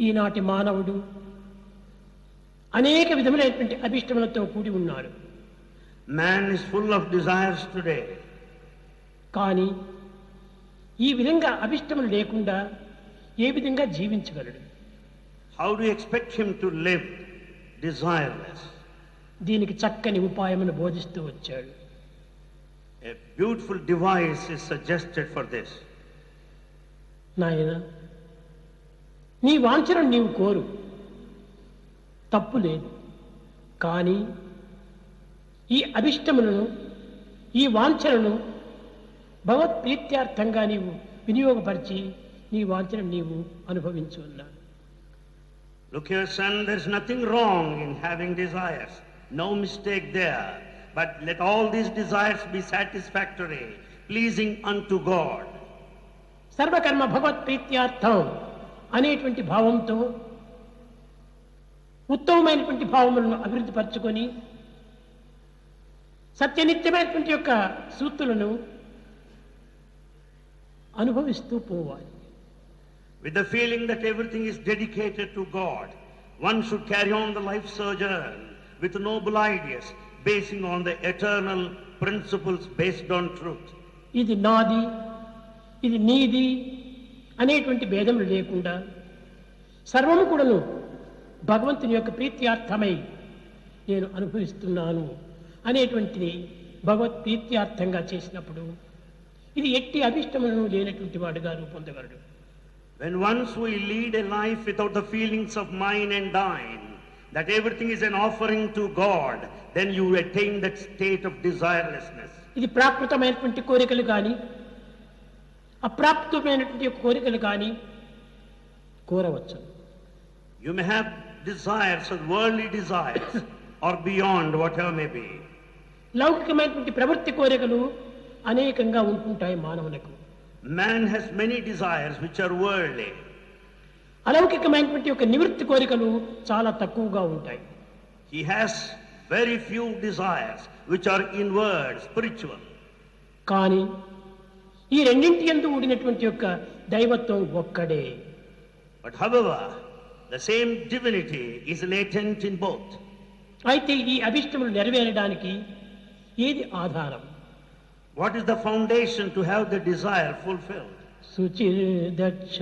ఈనాటి మానవుడు అనేక విధములైనటువంటి అభిష్టములతో కూడి ఉన్నాడు. Man is full of desires today. కానీ ఈ విధంగా అభిష్టములు లేకుండా ఏ విధంగా జీవించగలడు? How do you expect him to live desireless? దీనికి చక్కని ఉపాయమును బోధిస్తూ వచ్చాడు. A beautiful device is suggested for this. నాయన, నీ వాంఛను నీవు కోరు, తప్పు లేదు. కానీ ఈ అభిష్టములను, ఈ వాంఛలను భగవత్ ప్రీత్యార్థంగా నీవు వినియోగపరిచి నీ వాంఛను నీవు అనుభవించు అన్నాడు. Look here, son, there's nothing wrong in having desires. No mistake there. But let all these desires be satisfactory, pleasing unto God. సర్వకర్మ భగవత్ ప్రీత్యార్థం అనేటువంటి భావంతో ఉత్తమమైనటువంటి భావములను అభివృద్ధి పరచుకొని సత్యనిత్యమైనటువంటి యొక్క సూత్రులను అనుభవిస్తూ పోవాలి. With the feeling that everything is dedicated to God, one should carry on the life sojourn with noble ideas, basing on the eternal principles based on truth. ఇది నాది, ఇది నీది అనేటువంటి భేదములు లేకుండా సర్వము కూడాను భగవంతుని యొక్క ప్రీత్యార్థమై నేను అనుభవిస్తున్నాను అనేటువంటిది భగవత్ ప్రీత్యార్థంగా చేసినప్పుడు ఇది ఎట్టి అభిష్టములను లేనటువంటి వాడుగా రూపొందగలడు. When once we lead a life without the feelings of mine and thine, that everything is an offering to God, then you attain that state of desirelessness. ఇది ప్రాకృతమైనటువంటి కోరికలు కానీ అప్రాప్తమైనటువంటి కోరికలు కానీ కోరవచ్చు. You may have desires of worldly desires or beyond, whatever may be. లౌకికమైనటువంటి ప్రవృత్తి కోరికలు అనేకంగా ఉంటుంటాయి మానవులకు. Man has many desires which are worldly. అలౌకికమైనటువంటి యొక్క నివృత్తి కోరికలు చాలా తక్కువగా ఉంటాయి. He has very few desires which are inward, spiritual. కానీ ఈ రెండింటి యందు ఊడినటువంటి యొక్క దైవత్వం ఒక్కడే. But however, the same divinity is latent in both. అయితే ఈ అభిష్టములు నెరవేరడానికి ఏది ఆధారం? What is the foundation to have the desire fulfilled? శుచిర్దక్ష.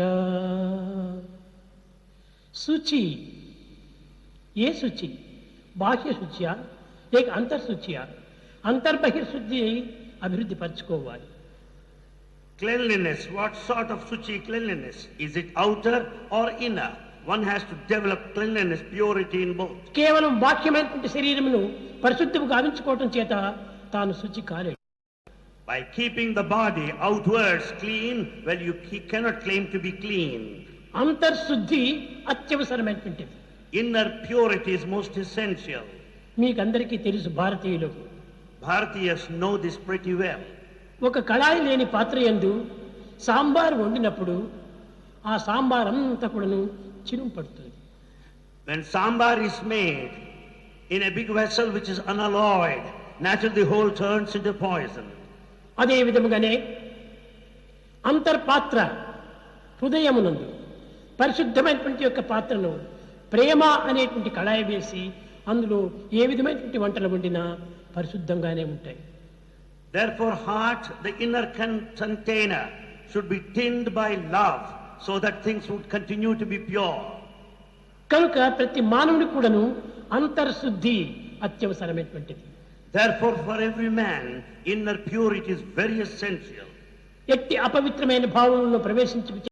శుచి ఏ శుచి? బాహ్య శుచియా లేక అంతర్శుచియా? అంతర్బహిర్శుద్ధి అభివృద్ధి పరచుకోవాలి. Cleanliness, what sort of suchi cleanliness? Is it outer or inner? One has to develop cleanliness, purity in both. కేవలం బాహ్యమైనటువంటి శరీరమును పరిశుద్ధము గావించుకోవటం చేత తాను శుచి కాలేడు. By keeping the body outwards clean, well, he cannot claim to be clean. అంతర్శుద్ధి అత్యవసరమైనటువంటిది. Inner purity is most essential. మీకందరికీ తెలుసు, భారతీయులకు Bharatiyas know this pretty well. ఒక కళాయి లేని పాత్ర యందు సాంబార్ వండినప్పుడు ఆ సాంబార్ అంతా కూడాను చిరుము పడుతుంది. When sambar is made in a big vessel which is unalloyed, naturally the whole turns into poison. అదే విధముగానే అంతర్పాత్ర హృదయమునందు పరిశుద్ధమైనటువంటి యొక్క పాత్రను ప్రేమ అనేటువంటి కళాయి వేసి అందులో ఏ విధమైనటువంటి వంటలు వండినా పరిశుద్ధంగానే ఉంటాయి. Therefore, heart, the inner container, should be tinned by love, so that things would continue to be pure. కనుక ప్రతి మానవుడి కూడాను అంతర్శుద్ధి అత్యవసరమైనటువంటిది. Therefore, for every man, inner purity is very essential. ఎట్టి అపవిత్రమైన భావనలో ప్రవేశించి